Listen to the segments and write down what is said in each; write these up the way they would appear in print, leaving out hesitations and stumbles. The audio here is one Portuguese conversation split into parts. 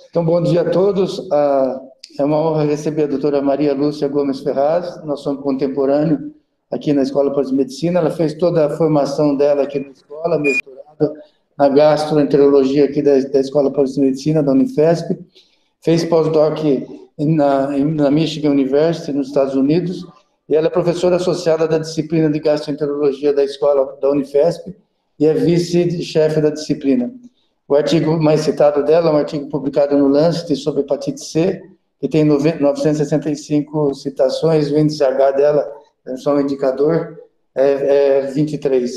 Então, bom dia a todos. É uma honra receber a doutora Maria Lúcia Gomes Ferraz. Nós somos contemporâneos aqui na Escola de Medicina. Ela fez toda a formação dela aqui na escola, mestrado na gastroenterologia aqui da Escola de Medicina, da Unifesp. Fez pós-doc na Michigan University, nos Estados Unidos. E ela é professora associada da disciplina de gastroenterologia da Escola da Unifesp e é vice-chefe da disciplina. O artigo mais citado dela é um artigo publicado no Lancet sobre hepatite C, que tem 965 citações, o índice H dela, é só um indicador, é 23.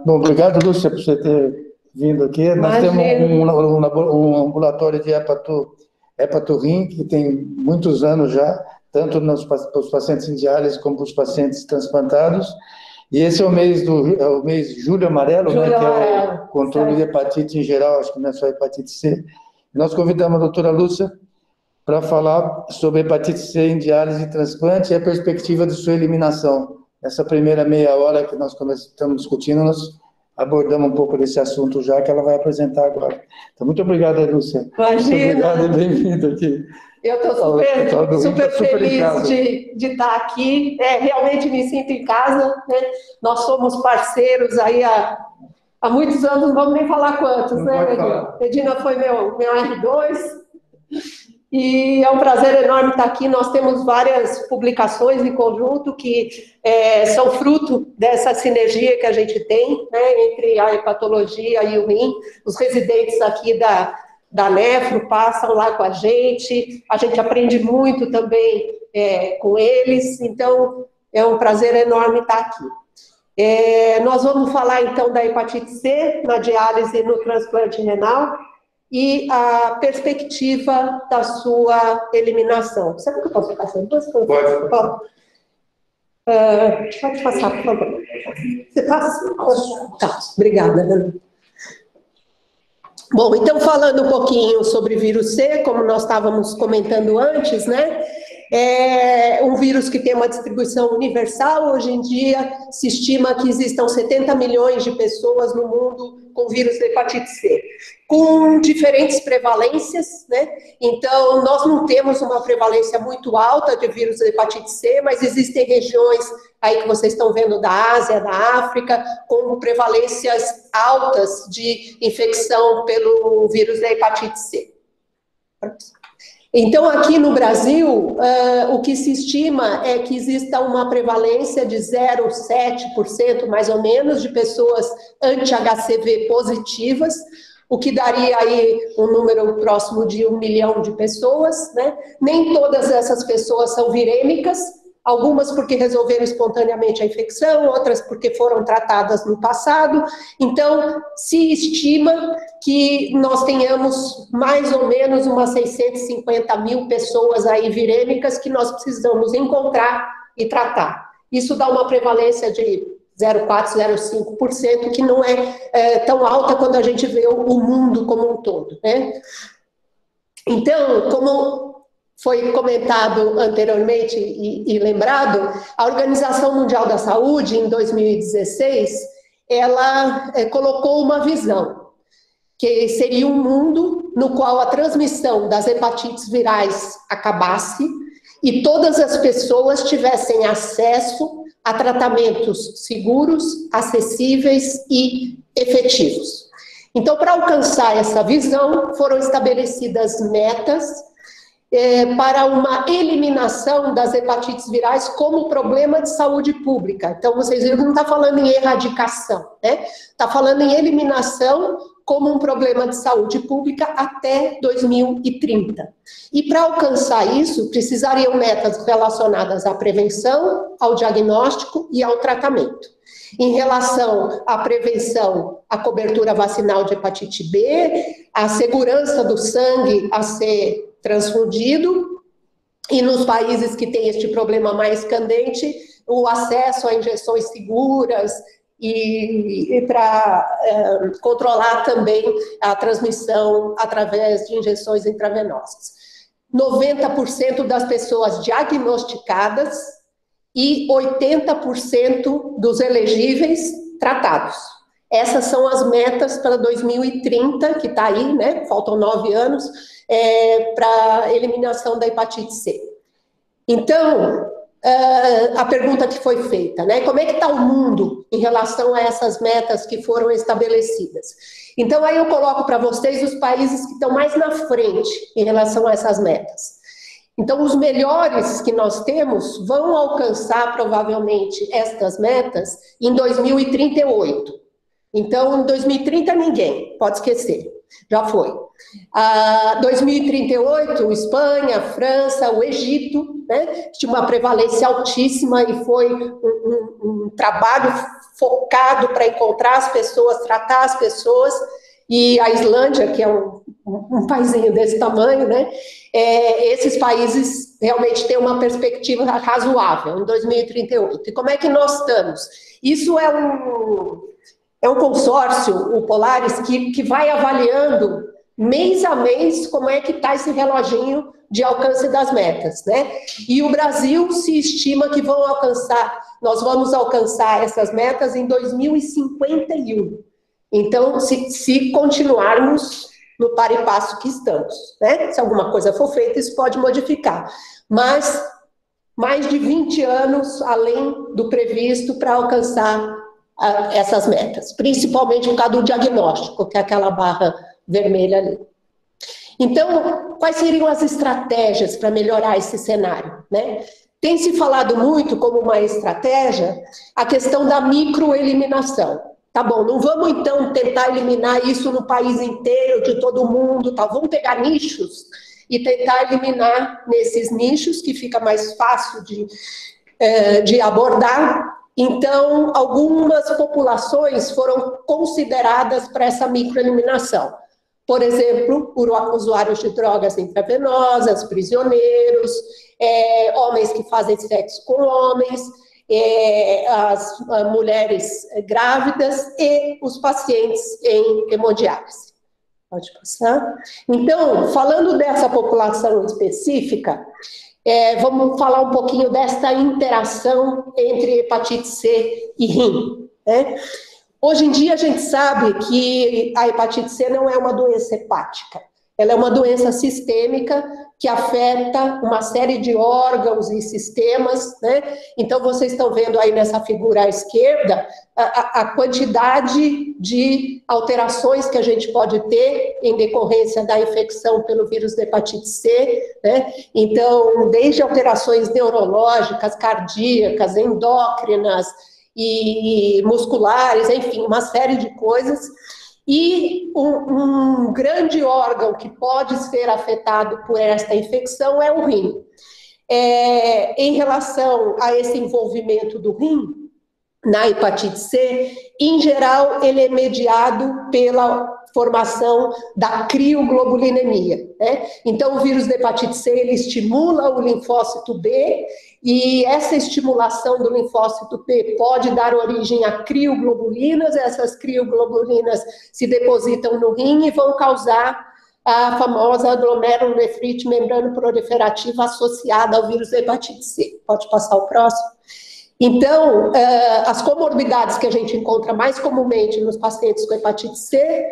Bom, obrigado, Lúcia, por você ter vindo aqui. Imagina. Nós temos um ambulatório de hepatorim, que tem muitos anos já, tanto para os pacientes em diálise como para os pacientes transplantados. E esse é o mês Julho Amarelo, né, que é o controle de hepatite em geral, acho que não é só hepatite C. Nós convidamos a doutora Lúcia para falar sobre hepatite C em diálise e transplante e a perspectiva de sua eliminação. Essa primeira meia hora que nós estamos discutindo, nós abordamos um pouco desse assunto já, que ela vai apresentar agora. Então, muito obrigada, Lúcia. Imagina. Muito obrigado e bem-vinda aqui. Eu estou super feliz de estar aqui. Realmente me sinto em casa, né? Nós somos parceiros aí há muitos anos, não vamos nem falar quantos, né, Edina? Edina foi meu R2. E é um prazer enorme estar aqui. Nós temos várias publicações em conjunto que são fruto dessa sinergia que a gente tem, né, entre a hepatologia e o rim. Os residentes aqui da Nefro passam lá com a gente aprende muito também com eles, então é um prazer enorme estar aqui. Nós vamos falar então da hepatite C na diálise e no transplante renal e a perspectiva da sua eliminação. Sabe o que eu posso passar? Pode. Pode passar, por favor. Você passa? Tá, obrigada, Ana. Bom, então falando um pouquinho sobre vírus C, como nós estávamos comentando antes, né? É um vírus que tem uma distribuição universal. Hoje em dia se estima que existam 70 milhões de pessoas no mundo com vírus de hepatite C, com diferentes prevalências, né? Então, nós não temos uma prevalência muito alta de vírus de hepatite C, mas existem regiões aí que vocês estão vendo da Ásia, da África, com prevalências altas de infecção pelo vírus da hepatite C. Então, aqui no Brasil, o que se estima é que exista uma prevalência de 0,7%, mais ou menos, de pessoas anti-HCV positivas, o que daria aí um número próximo de 1 milhão de pessoas, né? Nem todas essas pessoas são virêmicas, algumas porque resolveram espontaneamente a infecção, outras porque foram tratadas no passado. Então, se estima que nós tenhamos mais ou menos umas 650 mil pessoas aí virêmicas que nós precisamos encontrar e tratar. Isso dá uma prevalência de 0,4%, 0,5%, que não é tão alta quando a gente vê o mundo como um todo, né? Então, como foi comentado anteriormente e lembrado, a Organização Mundial da Saúde, em 2016, ela colocou uma visão, que seria um mundo no qual a transmissão das hepatites virais acabasse e todas as pessoas tivessem acesso a tratamentos seguros, acessíveis e efetivos. Então, para alcançar essa visão, foram estabelecidas metas para uma eliminação das hepatites virais como problema de saúde pública. Então, vocês viram que não está falando em erradicação, né? Está falando em eliminação como um problema de saúde pública até 2030. E para alcançar isso, precisariam metas relacionadas à prevenção, ao diagnóstico e ao tratamento. Em relação à prevenção, a cobertura vacinal de hepatite B, a segurança do sangue a ser transfundido, e nos países que têm este problema mais candente, o acesso a injeções seguras e para controlar também a transmissão através de injeções intravenosas. 90% das pessoas diagnosticadas e 80% dos elegíveis tratados. Essas são as metas para 2030, que está aí, né? Faltam 9 anos, para a eliminação da hepatite C. Então, a pergunta que foi feita, né? Como é que está o mundo em relação a essas metas que foram estabelecidas? Então, aí eu coloco para vocês os países que estão mais na frente em relação a essas metas. Então, os melhores que nós temos vão alcançar, provavelmente, estas metas em 2038. Então, em 2030, ninguém, pode esquecer, já foi. 2038, Espanha, França, o Egito, né, tinha uma prevalência altíssima e foi um trabalho focado para encontrar as pessoas, tratar as pessoas, e a Islândia, que é um paísinho desse tamanho, né, esses países realmente têm uma perspectiva razoável em 2038. E como é que nós estamos? Isso é um consórcio, o Polaris, que vai avaliando mês a mês como é que está esse reloginho de alcance das metas, né? E o Brasil se estima que nós vamos alcançar essas metas em 2051. Então, se continuarmos no par e passo que estamos, né? Se alguma coisa for feita, isso pode modificar. Mas mais de 20 anos além do previsto para alcançar essas metas, principalmente por causa do diagnóstico, que é aquela barra vermelha ali. Então, quais seriam as estratégias para melhorar esse cenário, né? Tem se falado muito como uma estratégia a questão da microeliminação. Tá bom, não vamos então tentar eliminar isso no país inteiro, de todo mundo, tá? Vamos pegar nichos e tentar eliminar nesses nichos, que fica mais fácil de abordar. Então, algumas populações foram consideradas para essa microeliminação. Por exemplo, usuários de drogas intravenosas, prisioneiros, homens que fazem sexo com homens, as mulheres grávidas e os pacientes em hemodiálise. Pode passar? Então, falando dessa população específica, vamos falar um pouquinho desta interação entre hepatite C e rim, né? Hoje em dia a gente sabe que a hepatite C não é uma doença hepática, ela é uma doença sistêmica que afeta uma série de órgãos e sistemas, né? Então vocês estão vendo aí nessa figura à esquerda a quantidade de alterações que a gente pode ter em decorrência da infecção pelo vírus da hepatite C, né? Então, desde alterações neurológicas, cardíacas, endócrinas e musculares, enfim, uma série de coisas. E um grande órgão que pode ser afetado por esta infecção é o rim. Em relação a esse envolvimento do rim na hepatite C, em geral, ele é mediado pela formação da crioglobulinemia, né? Então, o vírus da hepatite C, ele estimula o linfócito B, e essa estimulação do linfócito B pode dar origem a crioglobulinas. Essas crioglobulinas se depositam no rim e vão causar a famosa glomerulonefrite membrano-proliferativa associada ao vírus da hepatite C. Pode passar o próximo? Então, as comorbidades que a gente encontra mais comumente nos pacientes com hepatite C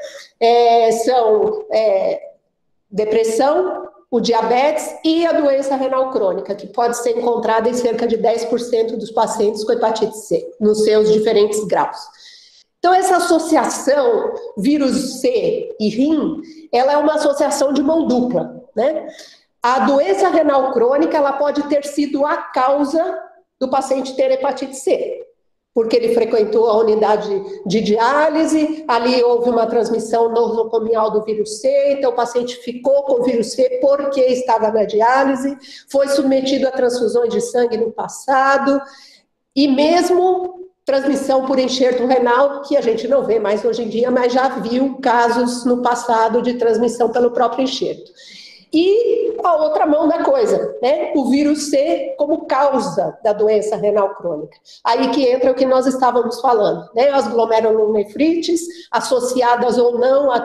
são depressão, o diabetes e a doença renal crônica, que pode ser encontrada em cerca de 10% dos pacientes com hepatite C, nos seus diferentes graus. Então, essa associação vírus C e rim, ela é uma associação de mão dupla, né? A doença renal crônica, ela pode ter sido a causa do paciente ter hepatite C, porque ele frequentou a unidade de diálise, ali houve uma transmissão nosocomial do vírus C, então o paciente ficou com o vírus C porque estava na diálise, foi submetido a transfusões de sangue no passado, e mesmo transmissão por enxerto renal, que a gente não vê mais hoje em dia, mas já viu casos no passado de transmissão pelo próprio enxerto. E a outra mão da coisa, né? O vírus C como causa da doença renal crônica. Aí que entra o que nós estávamos falando, né? As glomerulonefrites, associadas ou não à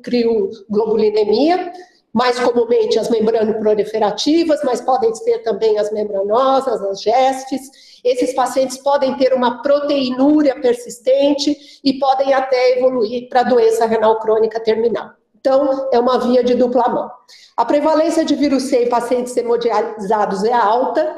crioglobulinemia, mais comumente as membranoproliferativas, mas podem ter também as membranosas, as GESFs. Esses pacientes podem ter uma proteinúria persistente e podem até evoluir para doença renal crônica terminal. Então, é uma via de dupla mão. A prevalência de vírus C em pacientes hemodializados é alta.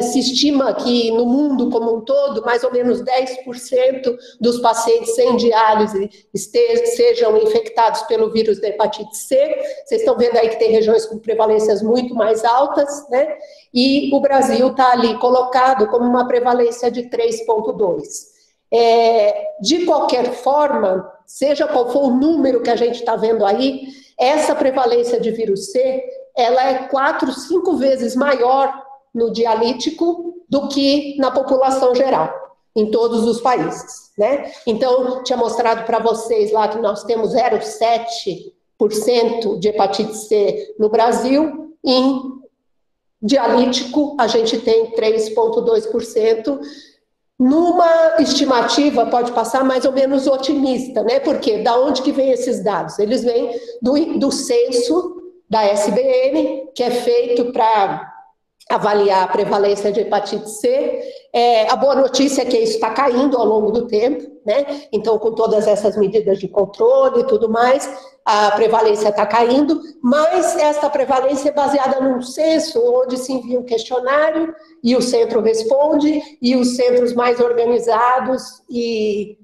Se estima que no mundo como um todo, mais ou menos 10% dos pacientes sem diálise sejam infectados pelo vírus da hepatite C. Vocês estão vendo aí que tem regiões com prevalências muito mais altas, né? E o Brasil está ali colocado como uma prevalência de 3,2. De qualquer forma, seja qual for o número que a gente está vendo aí, essa prevalência de vírus C, ela é 4, 5 vezes maior no dialítico do que na população geral, em todos os países, né? Então, tinha mostrado para vocês lá que nós temos 0,7% de hepatite C no Brasil, em dialítico a gente tem 3,2%, numa estimativa, pode passar mais ou menos otimista, né? Porque da onde que vem esses dados? Eles vêm do censo da SBN, que é feito para avaliar a prevalência de hepatite C. A boa notícia é que isso está caindo ao longo do tempo, né? Então, com todas essas medidas de controle e tudo mais, a prevalência está caindo, mas essa prevalência é baseada num censo onde se envia um questionário e o centro responde, e os centros mais organizados e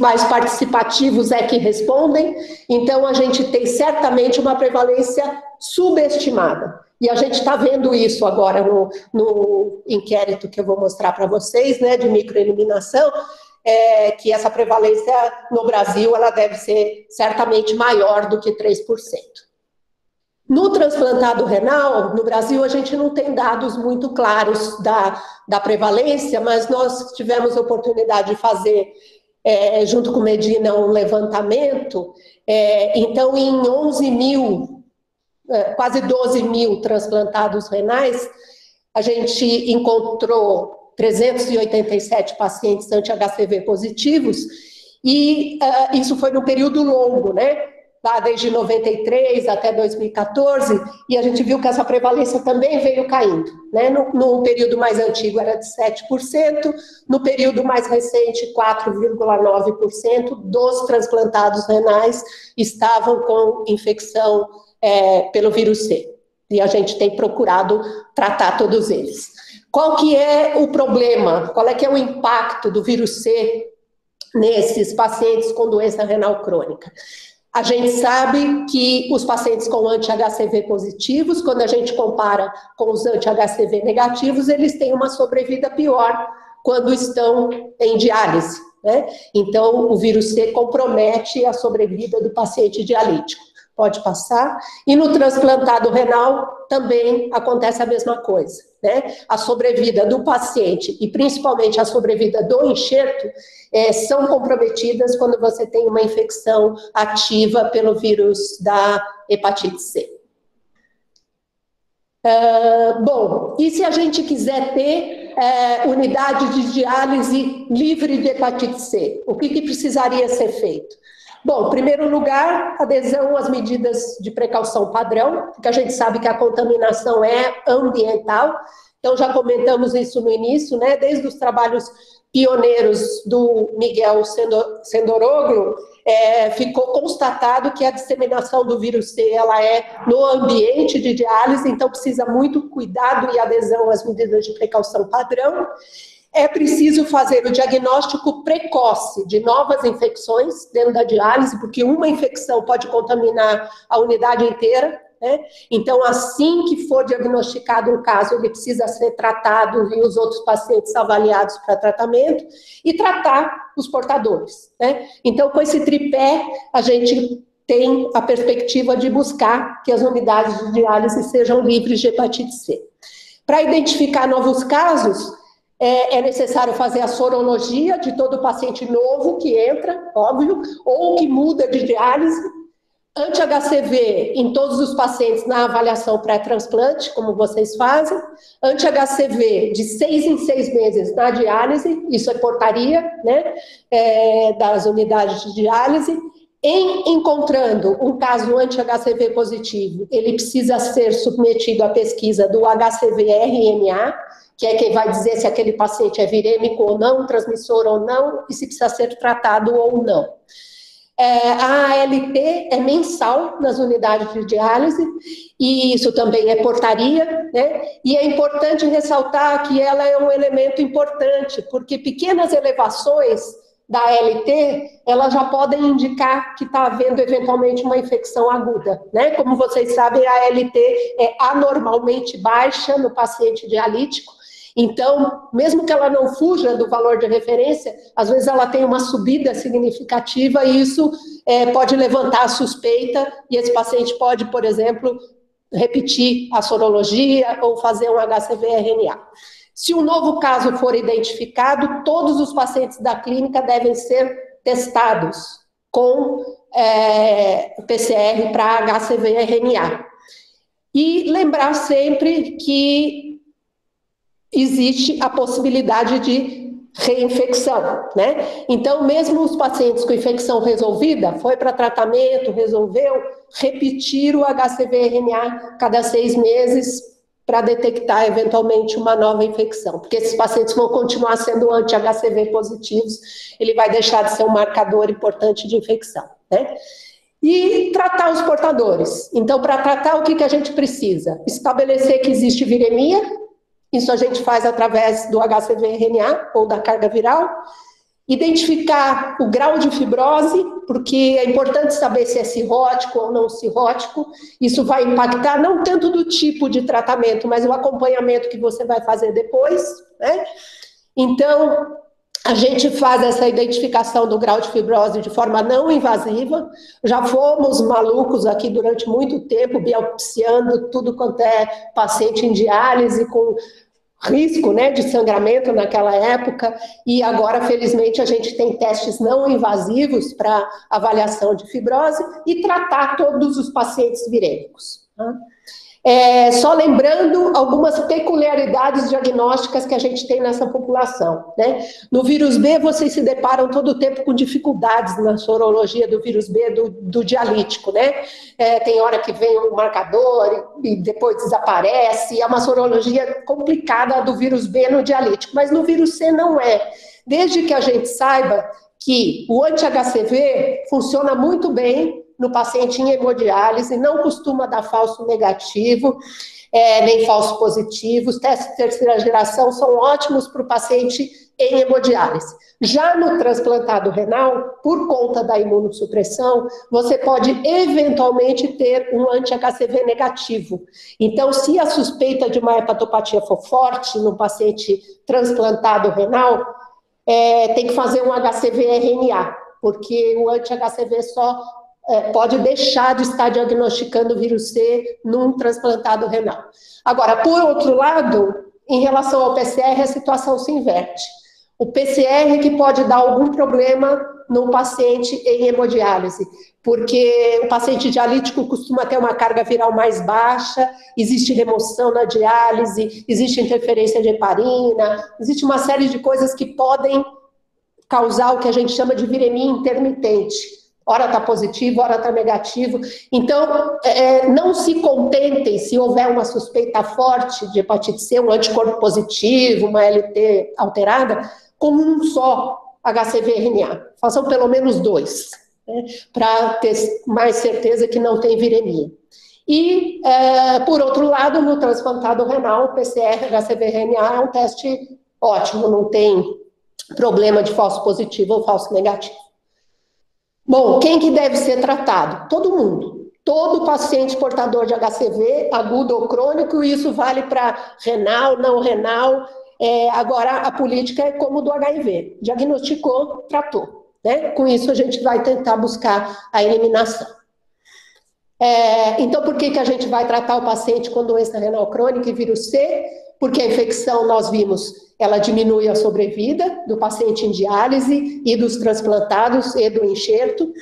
mais participativos é que respondem. Então, a gente tem certamente uma prevalência subestimada. E a gente está vendo isso agora no inquérito que eu vou mostrar para vocês, né, de microeliminação, que essa prevalência no Brasil ela deve ser certamente maior do que 3%. No transplantado renal, no Brasil, a gente não tem dados muito claros da prevalência, mas nós tivemos a oportunidade de fazer, junto com Medina, um levantamento. Então, em 11 mil, quase 12 mil transplantados renais, a gente encontrou 387 pacientes anti-HCV positivos, e isso foi num período longo, né? Lá desde 93 até 2014, e a gente viu que essa prevalência também veio caindo, né? No período mais antigo era de 7%, no período mais recente 4,9% dos transplantados renais estavam com infecção pelo vírus C, e a gente tem procurado tratar todos eles. Qual que é o problema? Qual é que é o impacto do vírus C nesses pacientes com doença renal crônica? A gente sabe que os pacientes com anti-HCV positivos, quando a gente compara com os anti-HCV negativos, eles têm uma sobrevida pior quando estão em diálise, né? Então, o vírus C compromete a sobrevida do paciente dialítico. Pode passar. E no transplantado renal também acontece a mesma coisa, né? A sobrevida do paciente e principalmente a sobrevida do enxerto são comprometidas quando você tem uma infecção ativa pelo vírus da hepatite C. Bom, e se a gente quiser ter unidade de diálise livre de hepatite C, o que precisaria ser feito? Bom, em primeiro lugar, adesão às medidas de precaução padrão, porque a gente sabe que a contaminação é ambiental. Então, já comentamos isso no início, né? Desde os trabalhos pioneiros do Miguel Sendoroglu, ficou constatado que a disseminação do vírus C ela é no ambiente de diálise, então precisa muito cuidado e adesão às medidas de precaução padrão. É preciso fazer o diagnóstico precoce de novas infecções dentro da diálise, porque uma infecção pode contaminar a unidade inteira, né? Então, assim que for diagnosticado um caso, ele precisa ser tratado e os outros pacientes avaliados para tratamento e tratar os portadores, né? Então, com esse tripé, a gente tem a perspectiva de buscar que as unidades de diálise sejam livres de hepatite C. Para identificar novos casos, é necessário fazer a sorologia de todo paciente novo que entra, óbvio, ou que muda de diálise, anti-HCV em todos os pacientes na avaliação pré-transplante, como vocês fazem, anti-HCV de 6 em 6 meses na diálise, isso é portaria, né, das unidades de diálise, Encontrando um caso anti-HCV positivo, ele precisa ser submetido à pesquisa do HCV-RNA, que é quem vai dizer se aquele paciente é virêmico ou não, transmissor ou não, e se precisa ser tratado ou não. A ALT é mensal nas unidades de diálise, e isso também é portaria, né? E é importante ressaltar que ela é um elemento importante, porque pequenas elevações da ALT, elas já podem indicar que está havendo eventualmente uma infecção aguda, né? Como vocês sabem, a ALT é anormalmente baixa no paciente dialítico. Então, mesmo que ela não fuja do valor de referência, às vezes ela tem uma subida significativa e isso pode levantar a suspeita e esse paciente pode, por exemplo, repetir a sorologia ou fazer um HCV-RNA. Se um novo caso for identificado, todos os pacientes da clínica devem ser testados com PCR para HCV-RNA. E lembrar sempre que existe a possibilidade de reinfecção, né? Então, mesmo os pacientes com infecção resolvida, foi para tratamento, resolveu, repetir o HCV-RNA cada 6 meses para detectar eventualmente uma nova infecção, porque esses pacientes vão continuar sendo anti-HCV positivos, ele vai deixar de ser um marcador importante de infecção, né? E tratar os portadores. Então, para tratar, o que a gente precisa? Estabelecer que existe viremia. Isso a gente faz através do HCV-RNA ou da carga viral. Identificar o grau de fibrose, porque é importante saber se é cirrótico ou não cirrótico. Isso vai impactar não tanto do tipo de tratamento, mas o acompanhamento que você vai fazer depois, né? Então, a gente faz essa identificação do grau de fibrose de forma não invasiva. Já fomos malucos aqui durante muito tempo, biopsiando tudo quanto é paciente em diálise, com risco, né, de sangramento naquela época, e agora, felizmente, a gente tem testes não invasivos para avaliação de fibrose e tratar todos os pacientes virêmicos. Tá? Só lembrando algumas peculiaridades diagnósticas que a gente tem nessa população, né? No vírus B, vocês se deparam todo o tempo com dificuldades na sorologia do vírus B do dialítico, né? Tem hora que vem um marcador e depois desaparece, é uma sorologia complicada do vírus B no dialítico, mas no vírus C não é. Desde que a gente saiba que o anti-HCV funciona muito bem no paciente em hemodiálise, não costuma dar falso negativo, nem falso positivo. Os testes de terceira geração são ótimos para o paciente em hemodiálise. Já no transplantado renal, por conta da imunossupressão, você pode eventualmente ter um anti-HCV negativo. Então, se a suspeita de uma hepatopatia for forte no paciente transplantado renal, tem que fazer um HCV-RNA, porque o anti-HCV só pode deixar de estar diagnosticando o vírus C num transplantado renal. Agora, por outro lado, em relação ao PCR, a situação se inverte. O PCR que pode dar algum problema no paciente em hemodiálise, porque o paciente dialítico costuma ter uma carga viral mais baixa, existe remoção na diálise, existe interferência de heparina, existe uma série de coisas que podem causar o que a gente chama de viremia intermitente. Ora está positivo, ora está negativo. Então, não se contentem, se houver uma suspeita forte de hepatite C, um anticorpo positivo, uma LT alterada, com um só HCV-RNA. Façam pelo menos 2, né, para ter mais certeza que não tem viremia. E, por outro lado, no transplantado renal, o PCR HCV-RNA é um teste ótimo, não tem problema de falso positivo ou falso negativo. Bom, quem que deve ser tratado? Todo mundo. Todo paciente portador de HCV, agudo ou crônico, e isso vale para renal, não renal. Agora, a política é como do HIV. Diagnosticou, tratou. Né? Com isso, a gente vai tentar buscar a eliminação. Então, por que a gente vai tratar o paciente com doença renal crônica e vírus C? Porque a infecção, nós vimos, ela diminui a sobrevida do paciente em diálise e dos transplantados e do enxerto.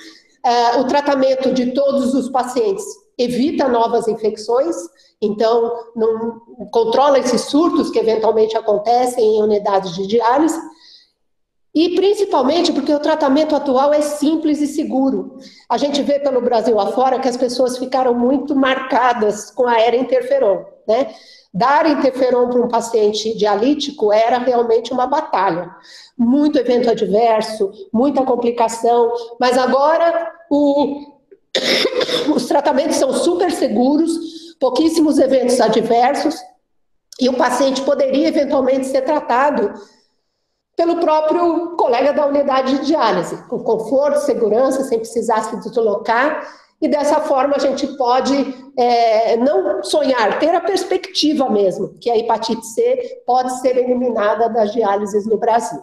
O tratamento de todos os pacientes evita novas infecções, então não controla esses surtos que eventualmente acontecem em unidades de diálise. E principalmente porque o tratamento atual é simples e seguro. A gente vê pelo Brasil afora que as pessoas ficaram muito marcadas com a era interferon, né? Dar interferon para um paciente dialítico era realmente uma batalha. Muito evento adverso, muita complicação, mas agora os tratamentos são super seguros, pouquíssimos eventos adversos, e o paciente poderia eventualmente ser tratado pelo próprio colega da unidade de diálise, com conforto, segurança, sem precisar se deslocar, e dessa forma a gente pode não sonhar, ter a perspectiva mesmo, que a hepatite C pode ser eliminada das diálises no Brasil.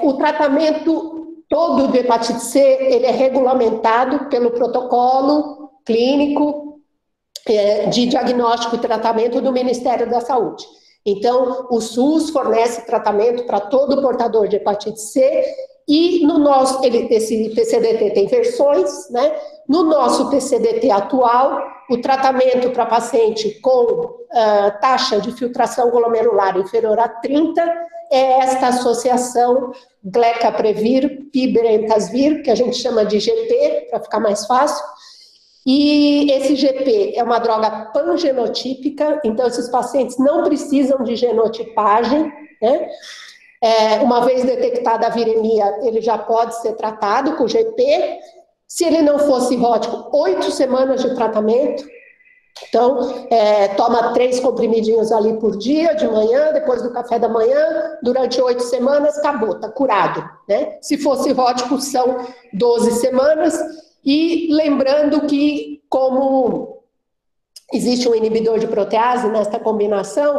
O tratamento todo de hepatite C, ele é regulamentado pelo protocolo clínico de diagnóstico e tratamento do Ministério da Saúde. Então, o SUS fornece tratamento para todo portador de hepatite C e no nosso, esse PCDT tem versões, né? No nosso PCDT atual, o tratamento para paciente com taxa de filtração glomerular inferior a 30 é esta associação Glecaprevir, Pibentasvir, que a gente chama de GP, para ficar mais fácil. E esse GP é uma droga pangenotípica, então esses pacientes não precisam de genotipagem, né? Uma vez detectada a viremia, ele já pode ser tratado com GP. Se ele não for cirrótico, 8 semanas de tratamento. Então, toma 3 comprimidinhos ali por dia, de manhã, depois do café da manhã, durante 8 semanas, acabou, está curado, né? Se for cirrótico, são 12 semanas. E lembrando que, como existe um inibidor de protease nesta combinação,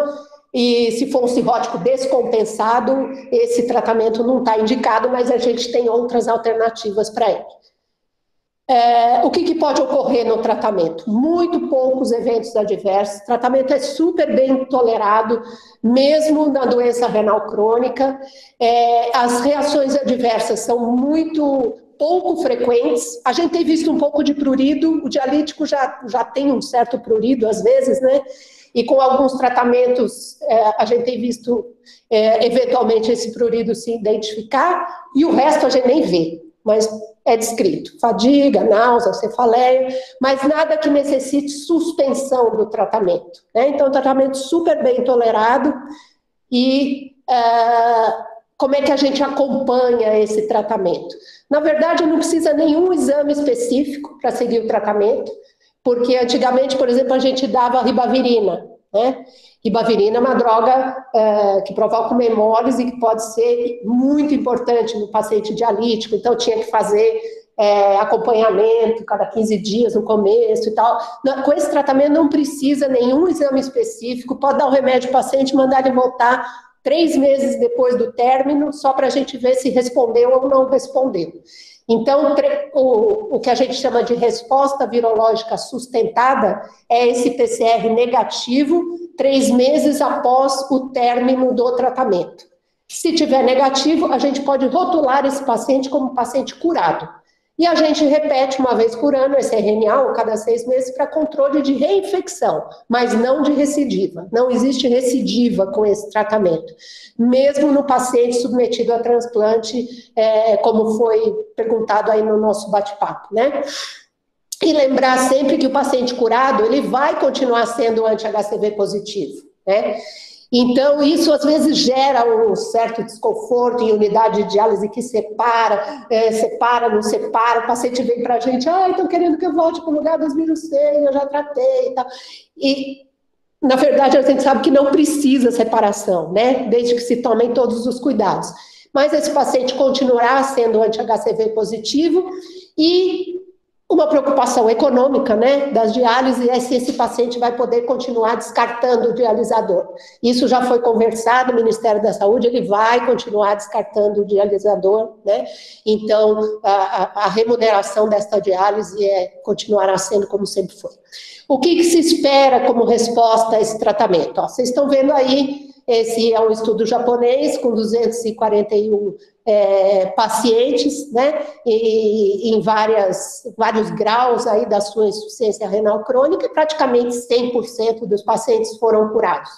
e se for um cirrótico descompensado, esse tratamento não está indicado, mas a gente tem outras alternativas para ele. O que pode ocorrer no tratamento? Muito poucos eventos adversos, o tratamento é super bem tolerado, mesmo na doença renal crônica, as reações adversas são muito pouco frequentes, a gente tem visto um pouco de prurido, o dialítico já tem um certo prurido às vezes, né? E com alguns tratamentos a gente tem visto eventualmente esse prurido se identificar, e o resto a gente nem vê, mas é descrito, fadiga, náusea, cefaleia, mas nada que necessite suspensão do tratamento, né? Então, tratamento super bem tolerado. E como é que a gente acompanha esse tratamento? Na verdade, não precisa nenhum exame específico para seguir o tratamento, porque antigamente, por exemplo, a gente dava ribavirina, né? Ribavirina é uma droga que provoca uma hemólise e que pode ser muito importante no paciente dialítico, então tinha que fazer acompanhamento cada 15 dias no começo e tal. Com esse tratamento não precisa nenhum exame específico, pode dar o remédio para o paciente e mandar ele voltar 3 meses depois do término, só para a gente ver se respondeu ou não respondeu. Então, o que a gente chama de resposta virológica sustentada é esse PCR negativo 3 meses após o término do tratamento. Se tiver negativo, a gente pode rotular esse paciente como paciente curado. E a gente repete uma vez por ano esse RNA, ou cada 6 meses, para controle de reinfecção, mas não de recidiva. Não existe recidiva com esse tratamento, mesmo no paciente submetido a transplante, como foi perguntado aí no nosso bate-papo, né? E lembrar sempre que o paciente curado, ele vai continuar sendo anti-HCV positivo, né? Então, isso às vezes gera um certo desconforto em unidade de diálise que separa, não separa, o paciente vem para a gente, estão querendo que eu volte para o lugar dos vírus C, eu já tratei e tal. E, na verdade, a gente sabe que não precisa separação, né? Desde que se tomem todos os cuidados. Mas esse paciente continuará sendo anti-HCV positivo e uma preocupação econômica, né, das diálises é se esse paciente vai poder continuar descartando o dialisador. Isso já foi conversado, o Ministério da Saúde, ele vai continuar descartando o dialisador, né, então a remuneração desta diálise continuará sendo como sempre foi. O que se espera como resposta a esse tratamento? Vocês estão vendo aí, esse é um estudo japonês com 241 pacientes, né, e em vários graus aí da sua insuficiência renal crônica, e praticamente 100% dos pacientes foram curados.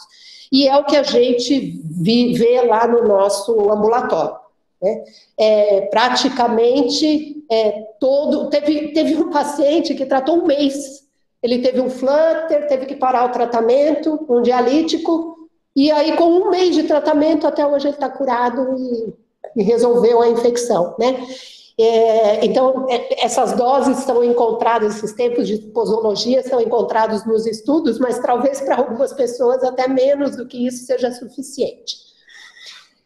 e é o que a gente vê lá no nosso ambulatório, né? Praticamente teve um paciente que tratou um mês, ele teve um flutter, teve que parar o tratamento, um dialítico, e aí com um mês de tratamento até hoje ele está curado e resolveu a infecção, né? Então, essas doses estão encontradas, esses tempos de posologia são encontrados nos estudos, mas talvez para algumas pessoas até menos do que isso seja suficiente.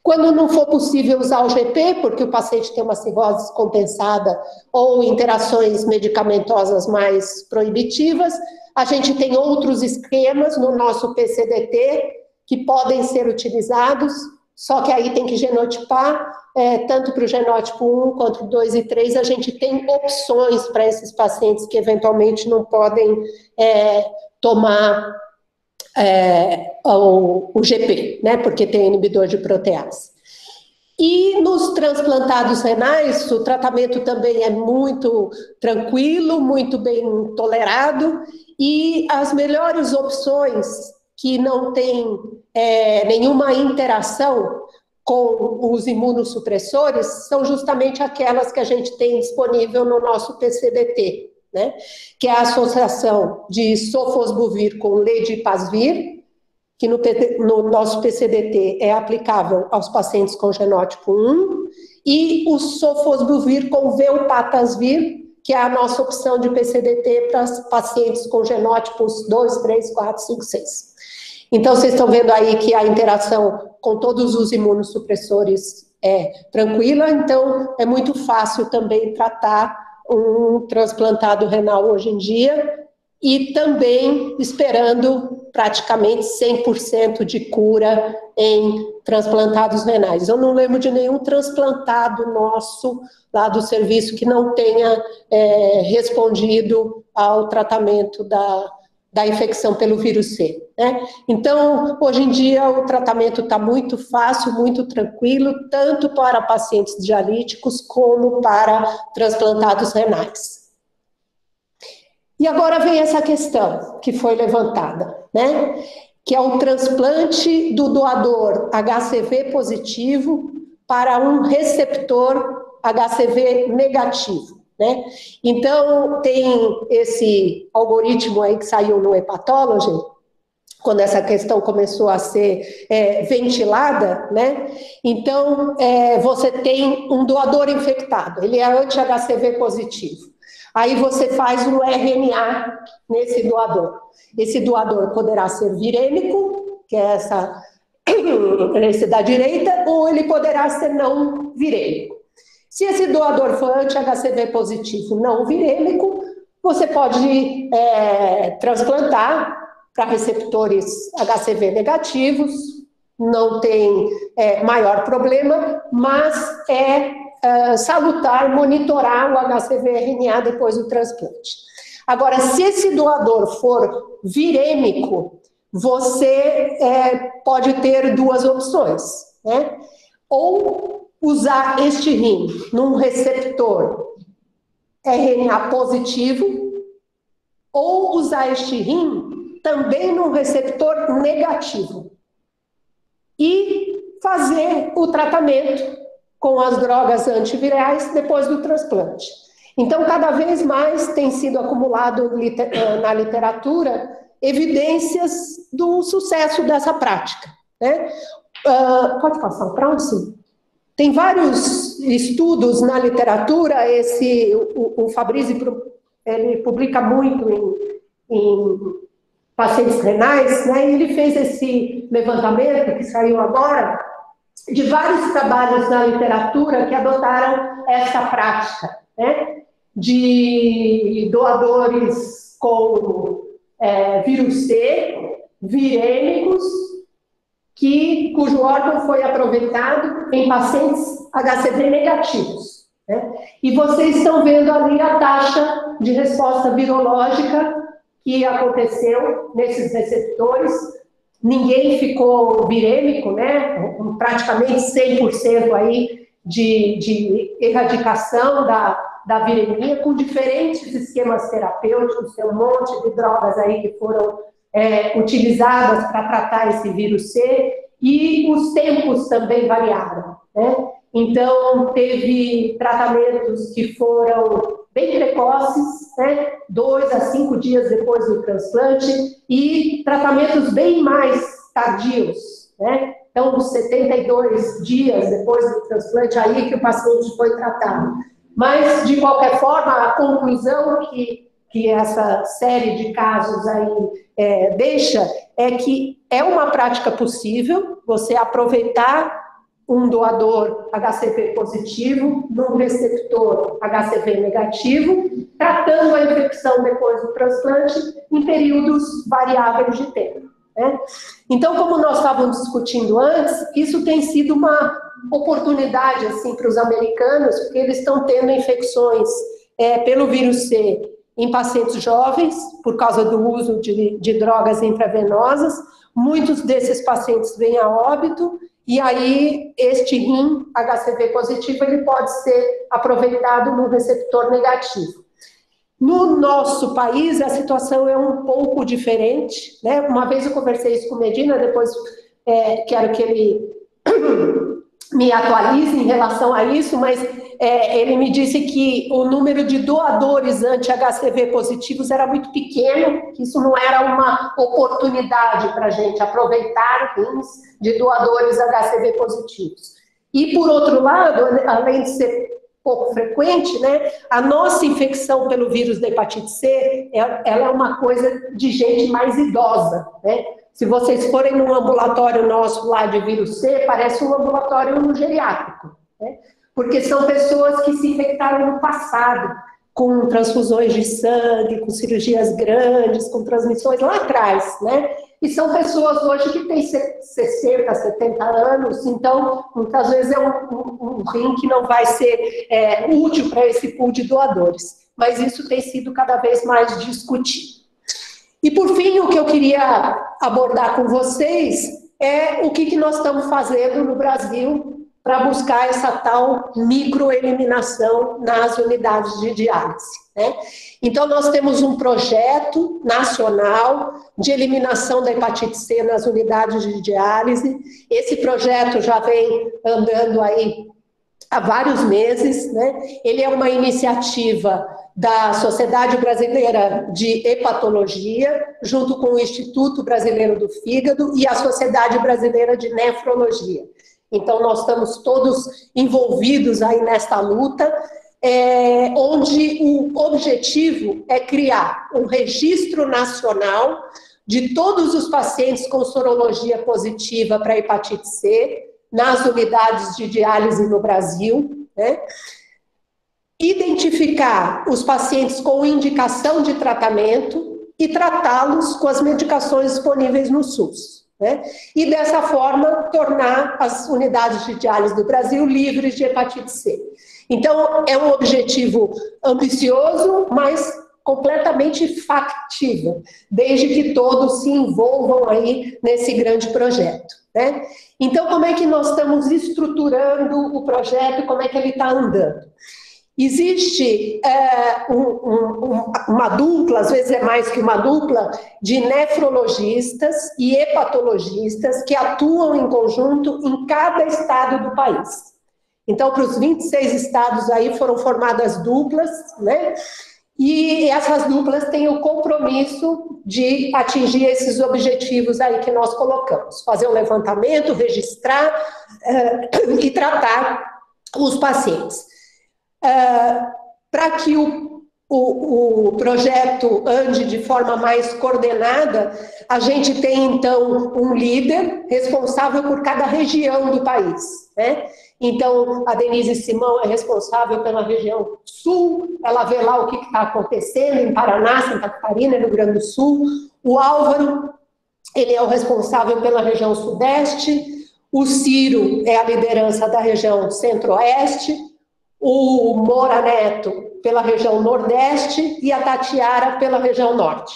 Quando não for possível usar o GP, porque o paciente tem uma cirrose descompensada ou interações medicamentosas mais proibitivas, a gente tem outros esquemas no nosso PCDT que podem ser utilizados, só que aí tem que genotipar, tanto para o genótipo 1 quanto 2 e 3, a gente tem opções para esses pacientes que eventualmente não podem tomar o GP, né, porque tem inibidor de protease. E nos transplantados renais, o tratamento também é muito tranquilo, muito bem tolerado, e as melhores opções que não têm nenhuma interação com os imunossupressores são justamente aquelas que a gente tem disponível no nosso PCDT, né? Que é a associação de sofosbuvir com ledipasvir, que no nosso PCDT é aplicável aos pacientes com genótipo 1, e o sofosbuvir com velpatasvir, que é a nossa opção de PCDT para pacientes com genótipos 2, 3, 4, 5, 6. Então, vocês estão vendo aí que a interação com todos os imunossupressores é tranquila, então é muito fácil também tratar um transplantado renal hoje em dia, e também esperando praticamente 100% de cura em transplantados renais. Eu não lembro de nenhum transplantado nosso lá do serviço que não tenha respondido ao tratamento da infecção pelo vírus C, né? Então, hoje em dia, o tratamento está muito fácil, muito tranquilo, tanto para pacientes dialíticos como para transplantados renais. E agora vem essa questão que foi levantada, né? Que é o transplante do doador HCV positivo para um receptor HCV negativo, né? Então, tem esse algoritmo aí que saiu no Hepatology, quando essa questão começou a ser ventilada, né? Então, você tem um doador infectado, ele é anti-HCV positivo. Aí você faz o RNA nesse doador. Esse doador poderá ser virêmico, que é esse da direita, ou ele poderá ser não virêmico. Se esse doador for anti-HCV positivo não virêmico, você pode transplantar para receptores HCV negativos, não tem maior problema, mas salutar monitorar o HCV-RNA depois do transplante. Agora, se esse doador for virêmico, você pode ter duas opções, né? Ou usar este rim num receptor RNA positivo, ou usar este rim também num receptor negativo. E fazer o tratamento com as drogas antivirais depois do transplante. Então, cada vez mais tem sido acumulado na literatura evidências do sucesso dessa prática, né? Pode passar o próximo? Tem vários estudos na literatura, o Fabrizi, ele publica muito em pacientes renais, né? E ele fez esse levantamento que saiu agora, de vários trabalhos na literatura que adotaram essa prática, né? De doadores com vírus C, virêmicos, cujo órgão foi aproveitado em pacientes HCV negativos, né? E vocês estão vendo ali a taxa de resposta virológica que aconteceu nesses receptores. Ninguém ficou virêmico, né? Praticamente 100% aí de erradicação da viremia, com diferentes esquemas terapêuticos, tem um monte de drogas aí que foram utilizadas para tratar esse vírus C, e os tempos também variaram, né? Então, teve tratamentos que foram bem precoces, né? 2 a 5 dias depois do transplante, e tratamentos bem mais tardios, né? Então, os 72 dias depois do transplante, aí que o paciente foi tratado. Mas, de qualquer forma, a conclusão que essa série de casos aí deixa é que é uma prática possível você aproveitar um doador HCV positivo num receptor HCV negativo, tratando a infecção depois do transplante em períodos variáveis de tempo, né? Então, como nós estávamos discutindo antes, isso tem sido uma oportunidade assim, para os americanos, porque eles estão tendo infecções pelo vírus C em pacientes jovens, por causa do uso de drogas intravenosas. Muitos desses pacientes vêm a óbito, e aí este rim HCV positivo ele pode ser aproveitado no receptor negativo. No nosso país, a situação é um pouco diferente, né? Uma vez eu conversei isso com o Medina, depois quero que ele me atualize em relação a isso, mas ele me disse que o número de doadores anti-HCV positivos era muito pequeno, que isso não era uma oportunidade para a gente aproveitar rins de doadores HCV positivos. E, por outro lado, além de ser pouco frequente, né, a nossa infecção pelo vírus da hepatite C, ela é uma coisa de gente mais idosa, né? Se vocês forem num ambulatório nosso lá de vírus C, parece um ambulatório geriátrico, né? Porque são pessoas que se infectaram no passado, com transfusões de sangue, com cirurgias grandes, com transmissões lá atrás, né? E são pessoas hoje que têm 60, 70 anos, então, muitas vezes é um rim que não vai ser útil para esse pool de doadores. Mas isso tem sido cada vez mais discutido. E, por fim, o que eu queria abordar com vocês é o que nós estamos fazendo no Brasil para buscar essa tal microeliminação nas unidades de diálise, né? Então, nós temos um projeto nacional de eliminação da hepatite C nas unidades de diálise. Esse projeto já vem andando aí há vários meses, né? Ele é uma iniciativa da Sociedade Brasileira de Hepatologia, junto com o Instituto Brasileiro do Fígado e a Sociedade Brasileira de Nefrologia. Então, nós estamos todos envolvidos aí nesta luta, onde o objetivo é criar um registro nacional de todos os pacientes com sorologia positiva para hepatite C, nas unidades de diálise no Brasil, né? Identificar os pacientes com indicação de tratamento e tratá-los com as medicações disponíveis no SUS, né? E dessa forma tornar as unidades de diálise do Brasil livres de hepatite C. Então, é um objetivo ambicioso, mas completamente factível, desde que todos se envolvam aí nesse grande projeto, né? Então, como é que nós estamos estruturando o projeto e como é que ele está andando? Existe uma dupla, às vezes é mais que uma dupla, de nefrologistas e hepatologistas que atuam em conjunto em cada estado do país. Então, para os 26 estados aí foram formadas duplas, né? E essas duplas têm o compromisso de atingir esses objetivos aí que nós colocamos. Fazer o levantamento, registrar e tratar os pacientes. Para que o projeto ande de forma mais coordenada, a gente tem, então, um líder responsável por cada região do país, né? Então, a Denise Simão é responsável pela região sul, ela vê lá o que está acontecendo em Paraná, Santa Catarina, Rio Grande do Sul. O Álvaro, ele é o responsável pela região sudeste. O Ciro é a liderança da região centro-oeste. O Moura Neto pela região nordeste e a Tatiara pela região norte.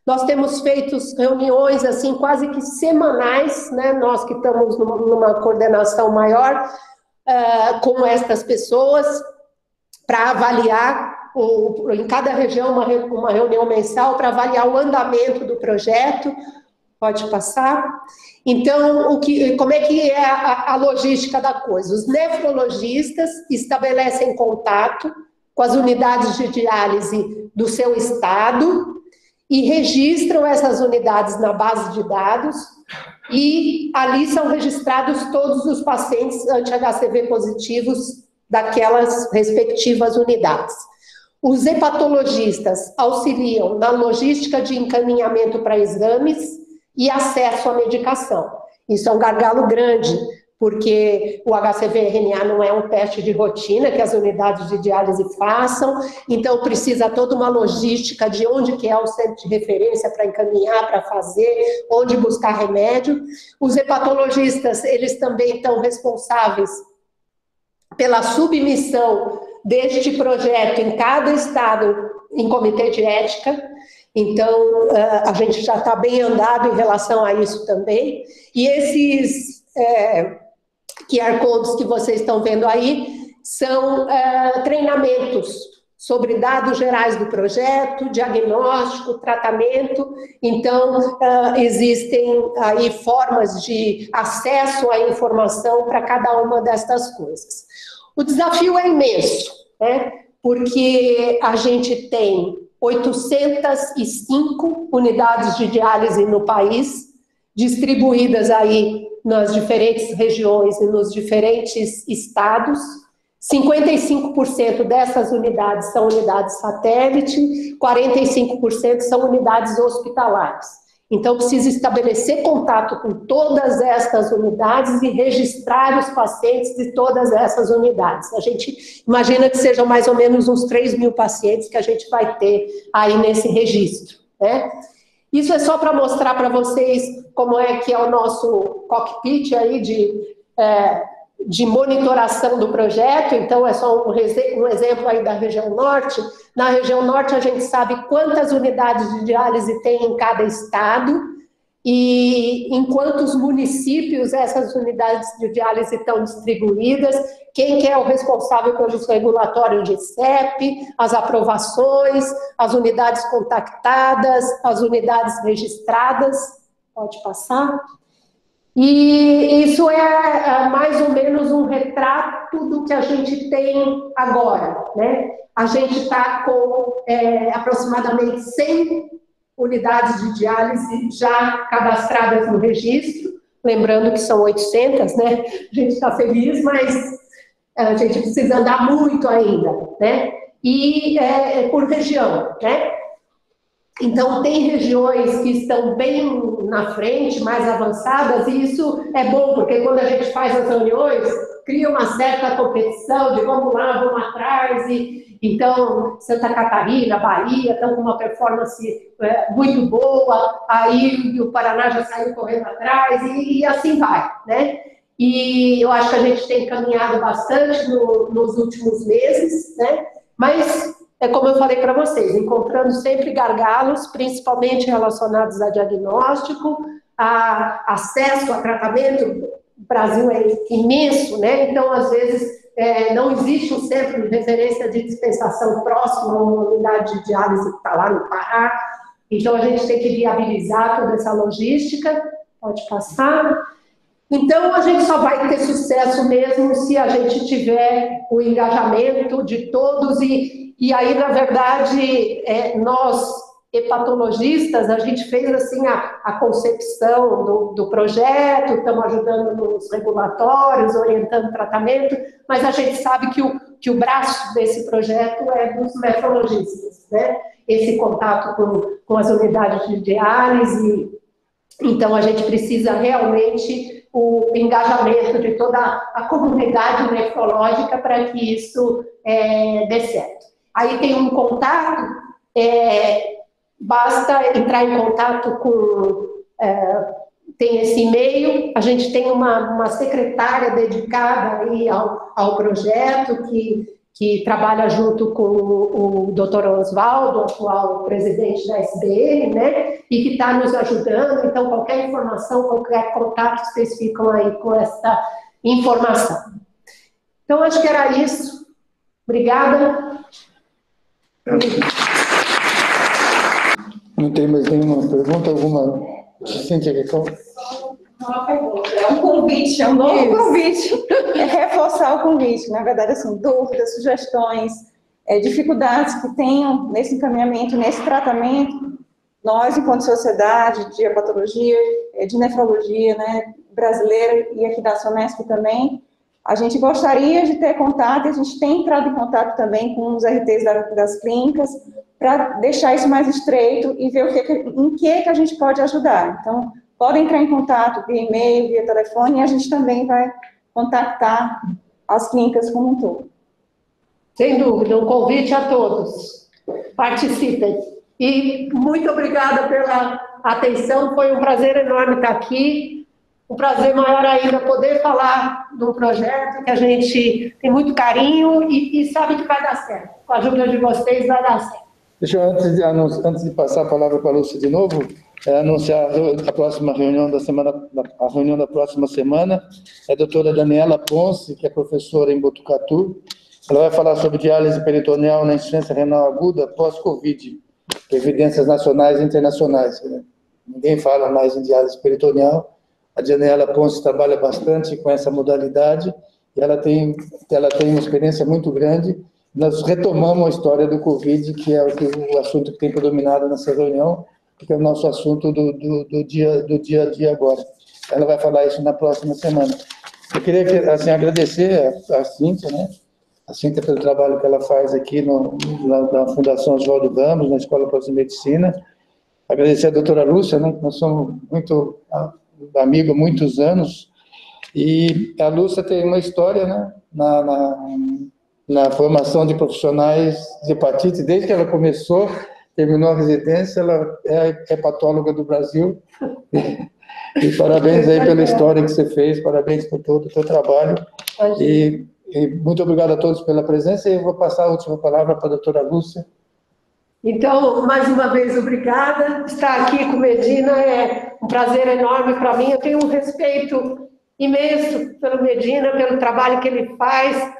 Nós temos feito reuniões assim quase que semanais, né? Nós que estamos numa coordenação maior com estas pessoas para avaliar em cada região uma reunião mensal para avaliar o andamento do projeto. Pode passar. Então, como é que é a logística da coisa? Os nefrologistas estabelecem contato com as unidades de diálise do seu estado e registram essas unidades na base de dados, e ali são registrados todos os pacientes anti-HCV positivos daquelas respectivas unidades. Os hepatologistas auxiliam na logística de encaminhamento para exames e acesso à medicação. Isso é um gargalo grande, porque o HCV-RNA não é um teste de rotina que as unidades de diálise façam, então precisa toda uma logística de onde que é o centro de referência para encaminhar, para fazer, onde buscar remédio. Os hepatologistas, eles também estão responsáveis pela submissão deste projeto em cada estado em comitê de ética. Então, a gente já está bem andado em relação a isso também. E esses QR Codes que vocês estão vendo aí são treinamentos sobre dados gerais do projeto, diagnóstico, tratamento. Então, existem aí formas de acesso à informação para cada uma destas coisas. O desafio é imenso, né? Porque a gente tem 805 unidades de diálise no país, distribuídas aí nas diferentes regiões e nos diferentes estados. 55% dessas unidades são unidades satélite, 45% são unidades hospitalares. Então, precisa estabelecer contato com todas essas unidades e registrar os pacientes de todas essas unidades. A gente imagina que sejam mais ou menos uns 3.000 pacientes que a gente vai ter aí nesse registro, né? Isso é só para mostrar para vocês como é que é o nosso cockpit aí de monitoração do projeto. Então, é só um exemplo aí da região norte. Na região norte, a gente sabe quantas unidades de diálise tem em cada estado e em quantos municípios essas unidades de diálise estão distribuídas, quem que é o responsável pelos regulatórios de CEP, as aprovações, as unidades contactadas, as unidades registradas. Pode passar. E isso é mais ou menos um retrato do que a gente tem agora, né? A gente está com aproximadamente 100 unidades de diálise já cadastradas no registro, lembrando que são 800, né? A gente está feliz, mas a gente precisa andar muito ainda, né? E por região, né? Então, tem regiões que estão bem na frente, mais avançadas, e isso é bom, porque quando a gente faz as reuniões, cria uma certa competição de vamos lá, vamos atrás, e então, Santa Catarina, Bahia, estão com uma performance muito boa, aí o Paraná já saiu correndo atrás, e assim vai, né? E eu acho que a gente tem caminhado bastante nos últimos meses, né? Mas é como eu falei para vocês, encontrando sempre gargalos, principalmente relacionados a diagnóstico, a acesso a tratamento. O Brasil é imenso, né? Então, às vezes, não existe um centro de referência de dispensação próximo a uma unidade de diálise que está lá no Pará. Então, a gente tem que viabilizar toda essa logística. Pode passar. Então, a gente só vai ter sucesso mesmo se a gente tiver o engajamento de todos e aí, na verdade, nós, hepatologistas, a gente fez assim a concepção do projeto, estamos ajudando nos regulatórios, orientando o tratamento, mas a gente sabe que o braço desse projeto é dos nefrologistas, né? Esse contato com as unidades de diálise. Então, a gente precisa realmente o engajamento de toda a comunidade nefrológica para que isso dê certo. Aí tem um contato, basta entrar em contato com... tem esse e-mail, a gente tem uma secretária dedicada aí ao projeto, que trabalha junto com o Dr. Oswaldo, atual presidente da SBN, né, e que está nos ajudando. Então, qualquer informação, qualquer contato, vocês ficam aí com essa informação. Então, acho que era isso. Obrigada. Não tem mais nenhuma pergunta? Alguma? Cíntia, Uma pergunta, é um convite, é um novo convite, é reforçar o convite, na verdade, assim, dúvidas, sugestões, dificuldades que tenham nesse encaminhamento, nesse tratamento, nós, enquanto sociedade de hepatologia, de nefrologia, né, brasileira e aqui da SONESP também, a gente gostaria de ter contato, a gente tem entrado em contato também com os RTs das clínicas, para deixar isso mais estreito e ver em que a gente pode ajudar. Então, podem entrar em contato via e-mail, via telefone, e a gente também vai contactar as clínicas como um todo. Sem dúvida, um convite a todos. Participem. E muito obrigada pela atenção, foi um prazer enorme estar aqui. Um prazer maior ainda poder falar do projeto, que a gente tem muito carinho e sabe que vai dar certo. Com a ajuda de vocês, vai dar certo. Deixa eu, antes de passar a palavra para a Lúcia de novo, anunciar a próxima reunião a reunião da próxima semana. É a doutora Daniela Ponce, que é professora em Botucatu. Ela vai falar sobre diálise peritoneal na insuficiência renal aguda pós-Covid, evidências nacionais e internacionais. Né? Ninguém fala mais em diálise peritoneal. A Daniela Ponce trabalha bastante com essa modalidade e ela tem uma experiência muito grande. Nós retomamos a história do Covid, que é o assunto que tem predominado nessa reunião, que é o nosso assunto do dia a dia agora. Ela vai falar isso na próxima semana. Eu queria assim, agradecer a Cíntia, né? A Cíntia pelo trabalho que ela faz aqui na Fundação Oswaldo Ramos, na Escola de Medicina. Agradecer a doutora Lúcia, né? Nós somos muito amigos há muitos anos. E a Lúcia tem uma história, né? Na formação de profissionais de hepatite, desde que ela começou, terminou a residência, ela é hepatóloga do Brasil. E parabéns aí pela história que você fez, parabéns por todo o seu trabalho. E muito obrigado a todos pela presença, e eu vou passar a última palavra para a doutora Lúcia. Então, mais uma vez, obrigada. Estar aqui com Medina é um prazer enorme para mim. Eu tenho um respeito imenso pelo Medina, pelo trabalho que ele faz.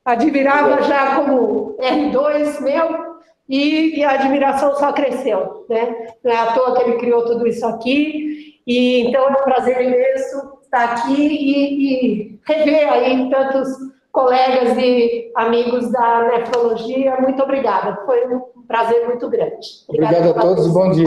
Admirava já como R2 meu, e a admiração só cresceu, né? Não é à toa que ele criou tudo isso aqui, e então é um prazer imenso estar aqui e rever aí tantos colegas e amigos da nefrologia. Muito obrigada, foi um prazer muito grande. Obrigado a todos e bom dia.